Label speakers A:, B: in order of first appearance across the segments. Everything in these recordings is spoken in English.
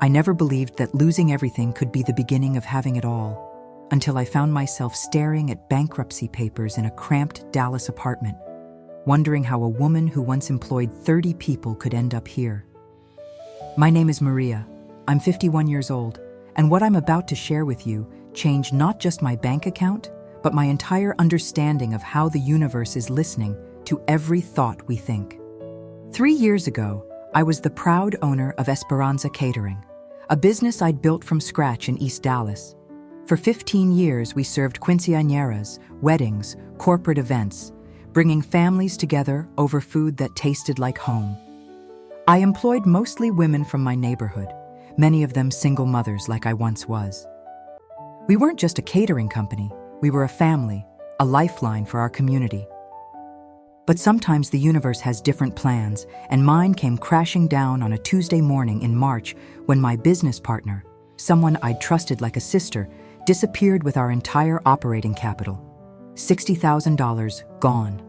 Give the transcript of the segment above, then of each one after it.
A: never believed that losing everything could be the beginning of having it all, until I found myself staring at bankruptcy papers in a cramped Dallas apartment, wondering how a woman who once employed 30 people could end up here. My name is Maria. I'm 51 years old, and what I'm about to share with you changed not just my bank account, but my entire understanding of how the universe is listening to every thought we think. 3 years ago, I was the proud owner of Esperanza Catering, a business I'd built from scratch in East Dallas. For 15 years, we served quinceañeras, weddings, corporate events, bringing families together over food that tasted like home. I employed mostly women from my neighborhood, many of them single mothers like I once was. We weren't just a catering company, we were a family, a lifeline for our community. But sometimes the universe has different plans, and mine came crashing down on a Tuesday morning in March when my business partner, someone I'd trusted like a sister, disappeared with our entire operating capital. $60,000 gone.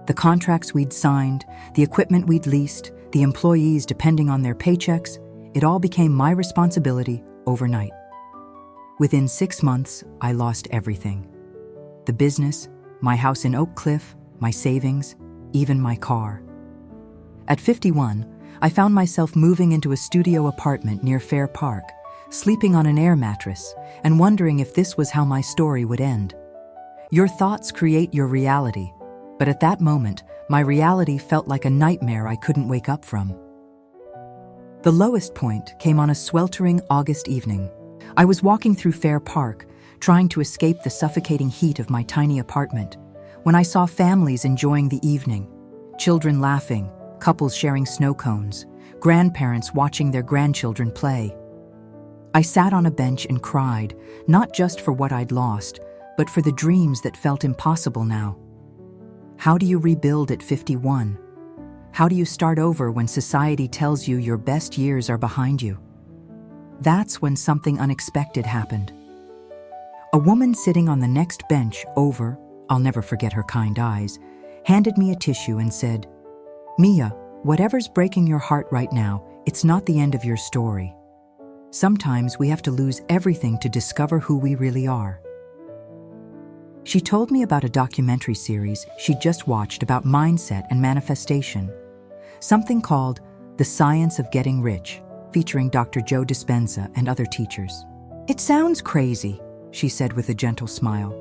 A: The contracts we'd signed, the equipment we'd leased, the employees depending on their paychecks, it all became my responsibility overnight. Within 6 months, I lost everything. The business, my house in Oak Cliff, my savings, even my car. At 51, I found myself moving into a studio apartment near Fair Park, sleeping on an air mattress, and wondering if this was how my story would end. Your thoughts create your reality, but at that moment, my reality felt like a nightmare I couldn't wake up from. The lowest point came on a sweltering August evening. I was walking through Fair Park, trying to escape the suffocating heat of my tiny apartment, when I saw families enjoying the evening, children laughing, couples sharing snow cones, grandparents watching their grandchildren play. I sat on a bench and cried, not just for what I'd lost, but for the dreams that felt impossible now. How do you rebuild at 51? How do you start over when society tells you your best years are behind you? That's when something unexpected happened. A woman sitting on the next bench over, I'll never forget her kind eyes, handed me a tissue and said, "Mia, whatever's breaking your heart right now, it's not the end of your story. Sometimes we have to lose everything to discover who we really are." She told me about a documentary series she'd just watched about mindset and manifestation, something called The Science of Getting Rich, featuring Dr. Joe Dispenza and other teachers. "It sounds crazy," she said with a gentle smile.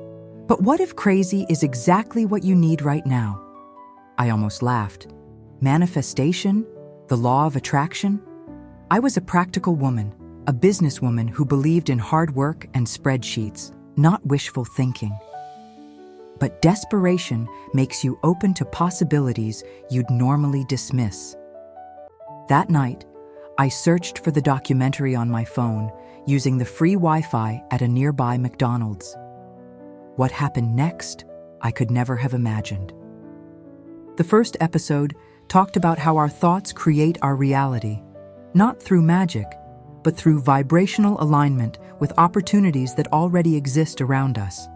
A: "But what if crazy is exactly what you need right now?" I almost laughed. Manifestation? The law of attraction? I was a practical woman, a businesswoman who believed in hard work and spreadsheets, not wishful thinking. But desperation makes you open to possibilities you'd normally dismiss. That night, I searched for the documentary on my phone, using the free Wi-Fi at a nearby McDonald's. What happened next, I could never have imagined. The first episode talked about how our thoughts create our reality, not through magic, but through vibrational alignment with opportunities that already exist around us.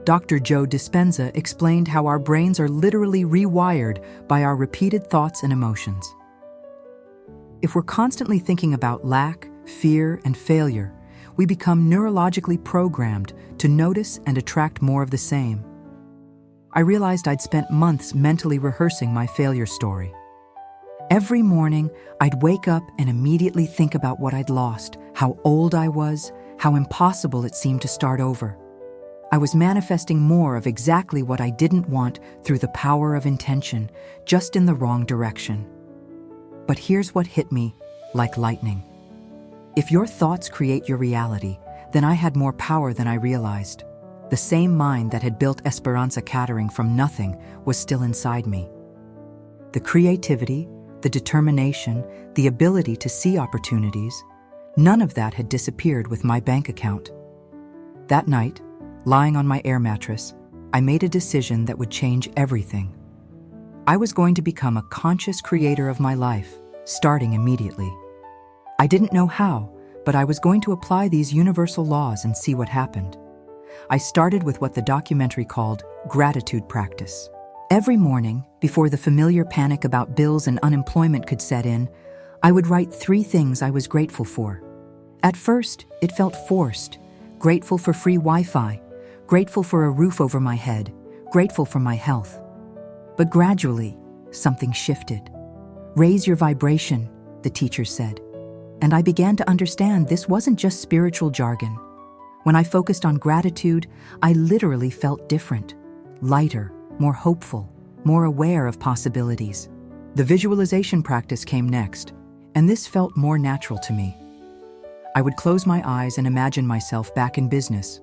A: Dr. Joe Dispenza explained how our brains are literally rewired by our repeated thoughts and emotions. If we're constantly thinking about lack, fear, and failure, we become neurologically programmed to notice and attract more of the same. I realized I'd spent months mentally rehearsing my failure story. Every morning, I'd wake up and immediately think about what I'd lost, how old I was, how impossible it seemed to start over. I was manifesting more of exactly what I didn't want through the power of intention, just in the wrong direction. But here's what hit me like lightning. If your thoughts create your reality, then I had more power than I realized. The same mind that had built Esperanza Catering from nothing was still inside me. The creativity, the determination, the ability to see opportunities, none of that had disappeared with my bank account. That night, lying on my air mattress, I made a decision that would change everything. I was going to become a conscious creator of my life, starting immediately. I didn't know how, but I was going to apply these universal laws and see what happened. I started with what the documentary called gratitude practice. Every morning, before the familiar panic about bills and unemployment could set in, I would write 3 things I was grateful for. At first, it felt forced. Grateful for free Wi-Fi, grateful for a roof over my head, grateful for my health. But gradually, something shifted. Raise your vibration, the teacher said. And I began to understand this wasn't just spiritual jargon. When I focused on gratitude, I literally felt different, lighter, more hopeful, more aware of possibilities. The visualization practice came next, and this felt more natural to me. I would close my eyes and imagine myself back in business,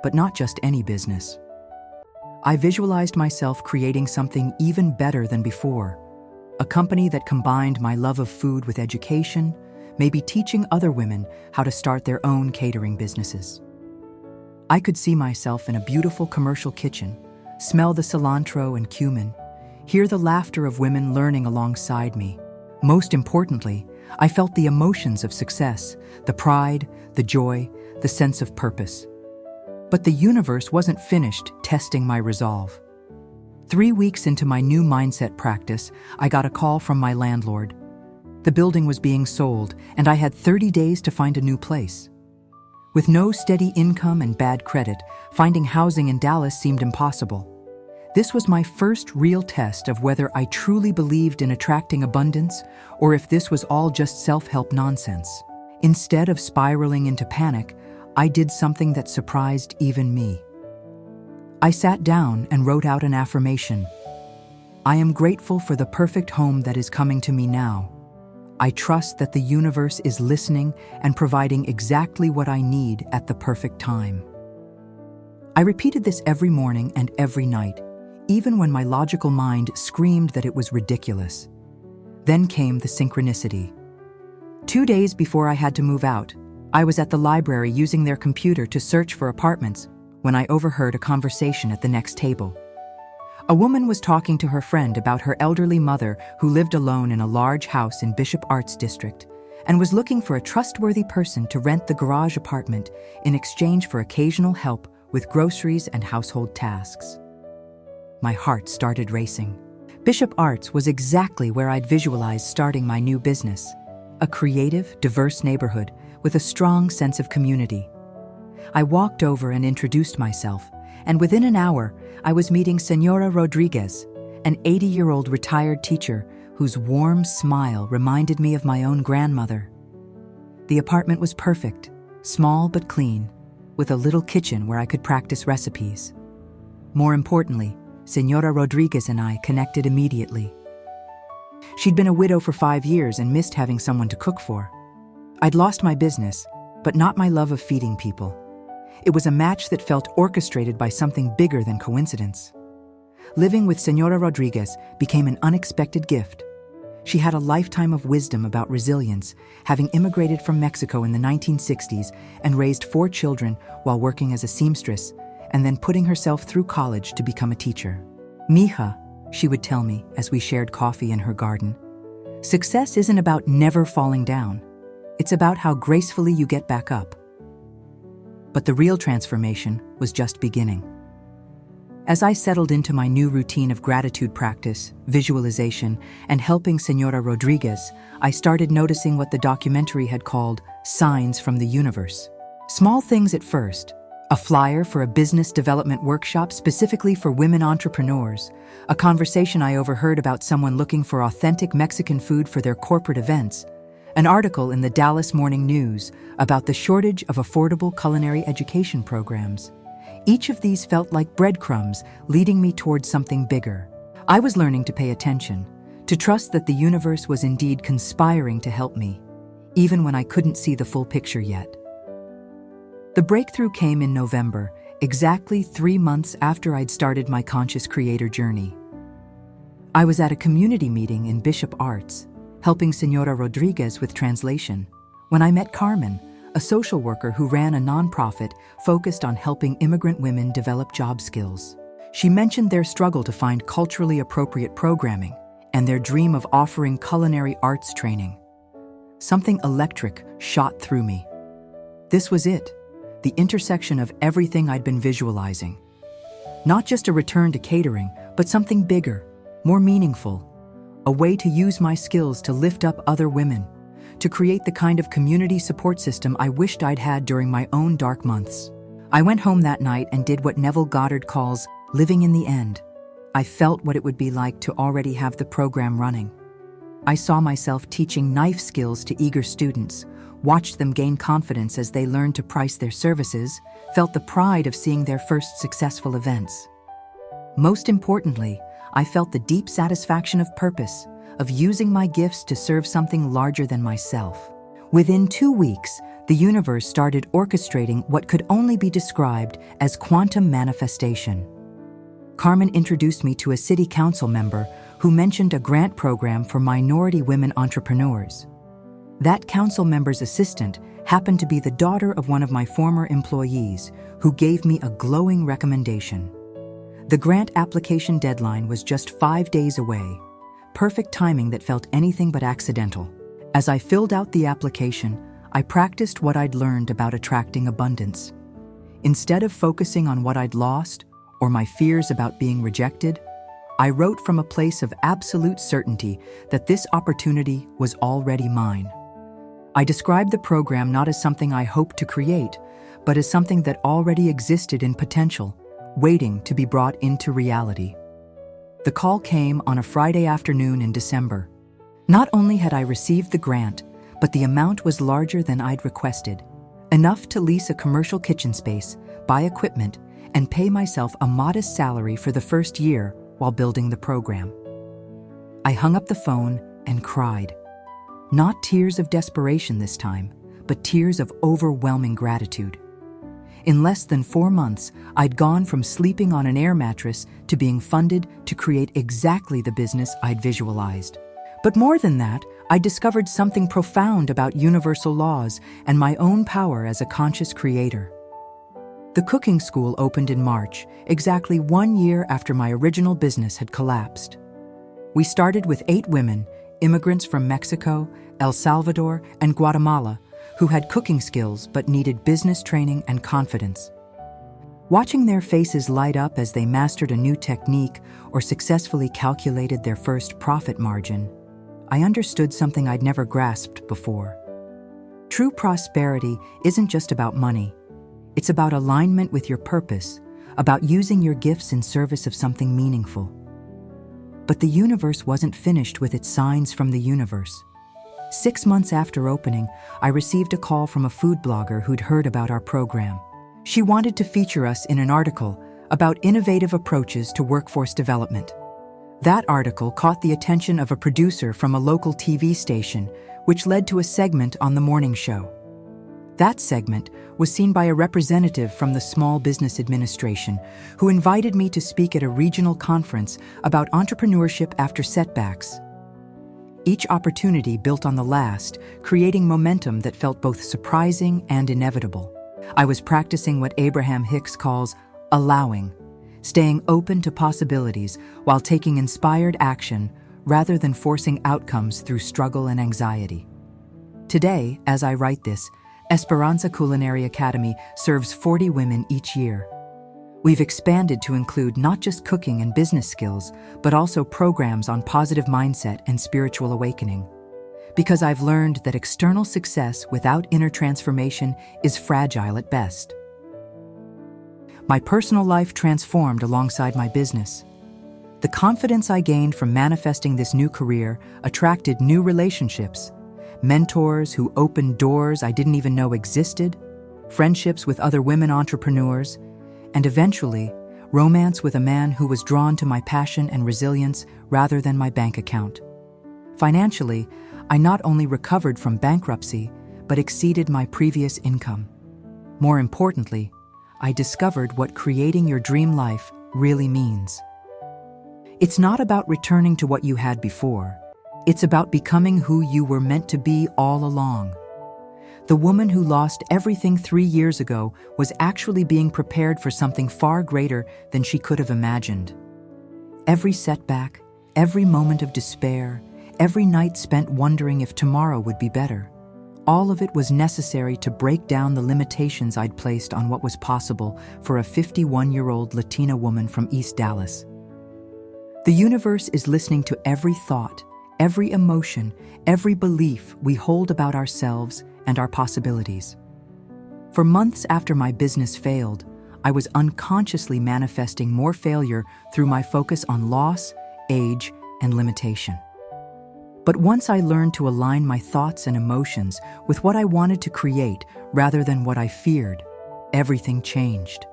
A: but not just any business. I visualized myself creating something even better than before, a company that combined my love of food with education, maybe teaching other women how to start their own catering businesses. I could see myself in a beautiful commercial kitchen, smell the cilantro and cumin, hear the laughter of women learning alongside me. Most importantly, I felt the emotions of success, the pride, the joy, the sense of purpose. But the universe wasn't finished testing my resolve. 3 weeks into my new mindset practice, I got a call from my landlord. The building was being sold, and I had 30 days to find a new place. With no steady income and bad credit, finding housing in Dallas seemed impossible. This was my first real test of whether I truly believed in attracting abundance or if this was all just self-help nonsense. Instead of spiraling into panic, I did something that surprised even me. I sat down and wrote out an affirmation. I am grateful for the perfect home that is coming to me now. I trust that the universe is listening and providing exactly what I need at the perfect time. I repeated this every morning and every night, even when my logical mind screamed that it was ridiculous. Then came the synchronicity. 2 days before I had to move out, I was at the library using their computer to search for apartments when I overheard a conversation at the next table. A woman was talking to her friend about her elderly mother who lived alone in a large house in Bishop Arts District and was looking for a trustworthy person to rent the garage apartment in exchange for occasional help with groceries and household tasks. My heart started racing. Bishop Arts was exactly where I'd visualized starting my new business, a creative, diverse neighborhood with a strong sense of community. I walked over and introduced myself, and within an hour, I was meeting Senora Rodriguez, an 80-year-old retired teacher whose warm smile reminded me of my own grandmother. The apartment was perfect, small but clean, with a little kitchen where I could practice recipes. More importantly, Senora Rodriguez and I connected immediately. She'd been a widow for 5 years and missed having someone to cook for. I'd lost my business, but not my love of feeding people. It was a match that felt orchestrated by something bigger than coincidence. Living with Senora Rodriguez became an unexpected gift. She had a lifetime of wisdom about resilience, having immigrated from Mexico in the 1960s and raised 4 children while working as a seamstress, and then putting herself through college to become a teacher. Mija, she would tell me as we shared coffee in her garden, success isn't about never falling down. It's about how gracefully you get back up. But the real transformation was just beginning. As I settled into my new routine of gratitude practice, visualization, and helping Senora Rodriguez, I started noticing what the documentary had called signs from the universe. Small things at first: a flyer for a business development workshop specifically for women entrepreneurs, a conversation I overheard about someone looking for authentic Mexican food for their corporate events, an article in the Dallas Morning News about the shortage of affordable culinary education programs. Each of these felt like breadcrumbs leading me towards something bigger. I was learning to pay attention, to trust that the universe was indeed conspiring to help me, even when I couldn't see the full picture yet. The breakthrough came in November, exactly 3 months after I'd started my conscious creator journey. I was at a community meeting in Bishop Arts, helping Senora Rodriguez with translation, when I met Carmen, a social worker who ran a nonprofit focused on helping immigrant women develop job skills. She mentioned their struggle to find culturally appropriate programming and their dream of offering culinary arts training. Something electric shot through me. This was it, the intersection of everything I'd been visualizing. Not just a return to catering, but something bigger, more meaningful, a way to use my skills to lift up other women, to create the kind of community support system I wished I'd had during my own dark months. I went home that night and did what Neville Goddard calls living in the end. I felt what it would be like to already have the program running. I saw myself teaching knife skills to eager students, watched them gain confidence as they learned to price their services, felt the pride of seeing their first successful events. Most importantly, I felt the deep satisfaction of purpose, of using my gifts to serve something larger than myself. Within 2 weeks, the universe started orchestrating what could only be described as quantum manifestation. Carmen introduced me to a city council member who mentioned a grant program for minority women entrepreneurs. That council member's assistant happened to be the daughter of one of my former employees, who gave me a glowing recommendation. The grant application deadline was just 5 days away, perfect timing that felt anything but accidental. As I filled out the application, I practiced what I'd learned about attracting abundance. Instead of focusing on what I'd lost or my fears about being rejected, I wrote from a place of absolute certainty that this opportunity was already mine. I described the program not as something I hoped to create, but as something that already existed in potential, waiting to be brought into reality. The call came on a Friday afternoon in December. Not only had I received the grant, but the amount was larger than I'd requested, enough to lease a commercial kitchen space, buy equipment, and pay myself a modest salary for the first year while building the program. I hung up the phone and cried. Not tears of desperation this time, but tears of overwhelming gratitude. In less than 4 months, I'd gone from sleeping on an air mattress to being funded to create exactly the business I'd visualized. But more than that, I discovered something profound about universal laws and my own power as a conscious creator. The cooking school opened in March, exactly 1 year after my original business had collapsed. We started with 8 women, immigrants from Mexico, El Salvador, and Guatemala, who had cooking skills but needed business training and confidence. Watching their faces light up as they mastered a new technique or successfully calculated their first profit margin, I understood something I'd never grasped before. True prosperity isn't just about money. It's about alignment with your purpose, about using your gifts in service of something meaningful. But the universe wasn't finished with its signs from the universe. 6 months after opening, I received a call from a food blogger who'd heard about our program. She wanted to feature us in an article about innovative approaches to workforce development. That article caught the attention of a producer from a local TV station, which led to a segment on the morning show. That segment was seen by a representative from the Small Business Administration, who invited me to speak at a regional conference about entrepreneurship after setbacks. Each opportunity built on the last, creating momentum that felt both surprising and inevitable. I was practicing what Abraham Hicks calls allowing, staying open to possibilities while taking inspired action rather than forcing outcomes through struggle and anxiety. Today, as I write this, Esperanza Culinary Academy serves 40 women each year. We've expanded to include not just cooking and business skills, but also programs on positive mindset and spiritual awakening. Because I've learned that external success without inner transformation is fragile at best. My personal life transformed alongside my business. The confidence I gained from manifesting this new career attracted new relationships, mentors who opened doors I didn't even know existed, friendships with other women entrepreneurs, and eventually, romance with a man who was drawn to my passion and resilience rather than my bank account. Financially, I not only recovered from bankruptcy, but exceeded my previous income. More importantly, I discovered what creating your dream life really means. It's not about returning to what you had before. It's about becoming who you were meant to be all along. The woman who lost everything 3 years ago was actually being prepared for something far greater than she could have imagined. Every setback, every moment of despair, every night spent wondering if tomorrow would be better, all of it was necessary to break down the limitations I'd placed on what was possible for a 51-year-old Latina woman from East Dallas. The universe is listening to every thought, every emotion, every belief we hold about ourselves and our possibilities. For months after my business failed, I was unconsciously manifesting more failure through my focus on loss, age, and limitation. But once I learned to align my thoughts and emotions with what I wanted to create rather than what I feared, everything changed.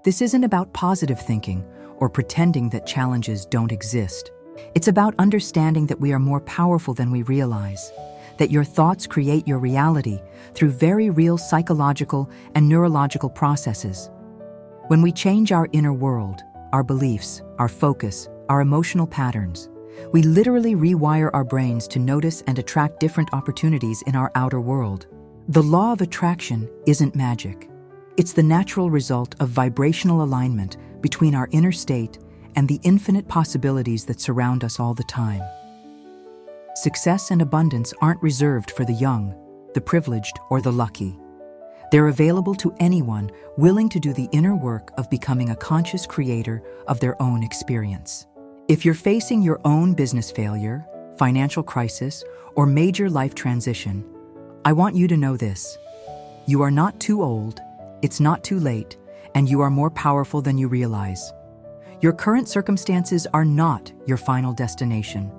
A: This isn't about positive thinking or pretending that challenges don't exist. It's about understanding that we are more powerful than we realize, that your thoughts create your reality through very real psychological and neurological processes. When we change our inner world, our beliefs, our focus, our emotional patterns, we literally rewire our brains to notice and attract different opportunities in our outer world. The law of attraction isn't magic. It's the natural result of vibrational alignment between our inner state and the infinite possibilities that surround us all the time. Success and abundance aren't reserved for the young, the privileged, or the lucky. They're available to anyone willing to do the inner work of becoming a conscious creator of their own experience. If you're facing your own business failure, financial crisis, or major life transition, I want you to know this. You are not too old, it's not too late, and you are more powerful than you realize. Your current circumstances are not your final destination.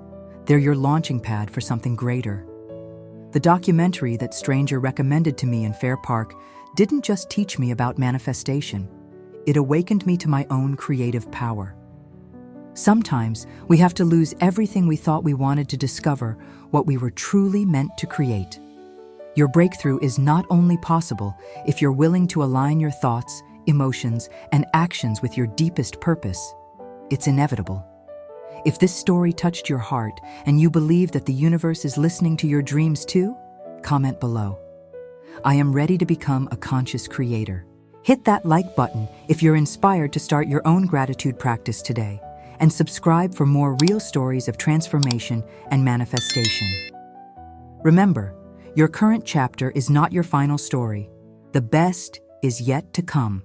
A: They're your launching pad for something greater. The documentary that Stranger recommended to me in Fair Park didn't just teach me about manifestation. It awakened me to my own creative power. Sometimes we have to lose everything we thought we wanted to discover what we were truly meant to create. Your breakthrough is not only possible if you're willing to align your thoughts, emotions, and actions with your deepest purpose. It's inevitable. If this story touched your heart and you believe that the universe is listening to your dreams too, comment below. I am ready to become a conscious creator. Hit that like button if you're inspired to start your own gratitude practice today, and subscribe for more real stories of transformation and manifestation. Remember, your current chapter is not your final story. The best is yet to come.